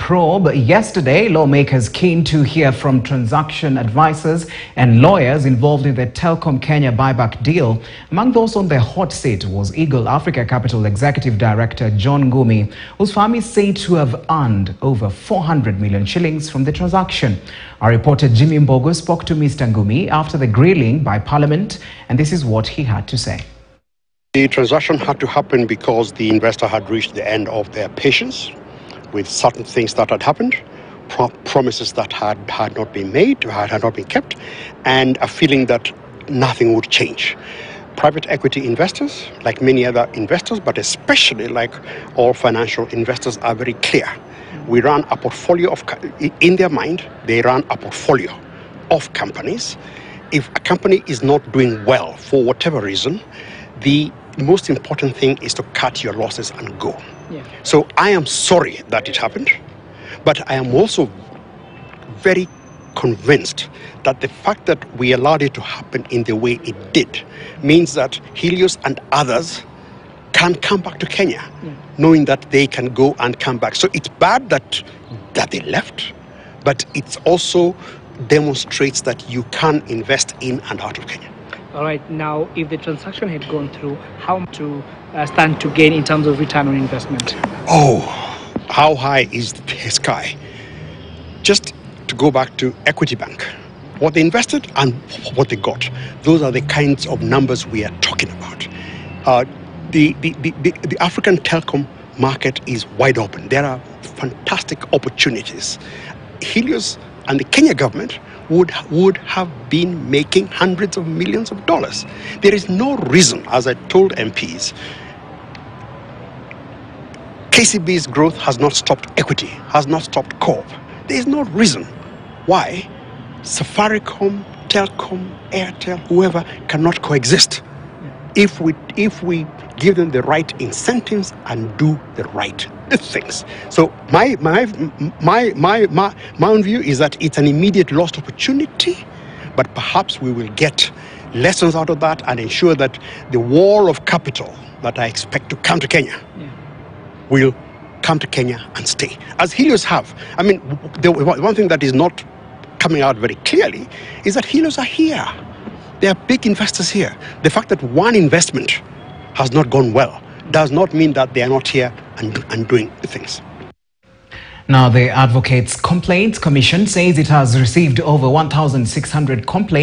probe. Yesterday, lawmakers keen to hear from transaction advisors and lawyers involved in the Telkom Kenya buyback deal. Among those on the hot seat was Eagle Africa Capital Executive Director John Ngumi, whose firm is said to have earned over 400 million shillings from the transaction. Our reporter Jimmy Mbogo spoke to Mr. Ngumi after the grilling by Parliament, and this is what he had to say. The transaction had to happen because the investor had reached the end of their patience with certain things that had happened, promises that had not been made, had not been kept, and a feeling that nothing would change. Private equity investors, like many other investors, but especially like all financial investors, are very clear. We run a portfolio of, in their mind, they run a portfolio of companies. If a company is not doing well for whatever reason, the most important thing is to cut your losses and go. Yeah. So I am sorry that it happened, but I am also very convinced that the fact that we allowed it to happen in the way it did means that Helios and others can come back to Kenya, knowing that they can go and come back. So it's bad that they left, but it also demonstrates that you can invest in and out of Kenya. All right, now if the transaction had gone through, how to stand to gain in terms of return on investment? Oh, how high is the sky? Just to go back to Equity Bank, what they invested and what they got, those are the kinds of numbers we are talking about. The African telecom market is wide open. There are fantastic opportunities. Helios and the Kenya government would have been making hundreds of millions of dollars. There is no reason, as I told MPs, KCB's growth has not stopped equity, has not stopped Corp. There is no reason why Safaricom, Telkom, Airtel, whoever cannot coexist if we give them the right incentives and do the right things. So my own view is that it's an immediate lost opportunity, but perhaps we will get lessons out of that and ensure that the wall of capital that I expect to come to Kenya will come to Kenya and stay, as Helios have. I mean, the one thing that is not coming out very clearly is that Helios are here. There are big investors here. The fact that one investment has not gone well does not mean that they are not here and doing things. Now, the Advocates Complaints Commission says it has received over 1,600 complaints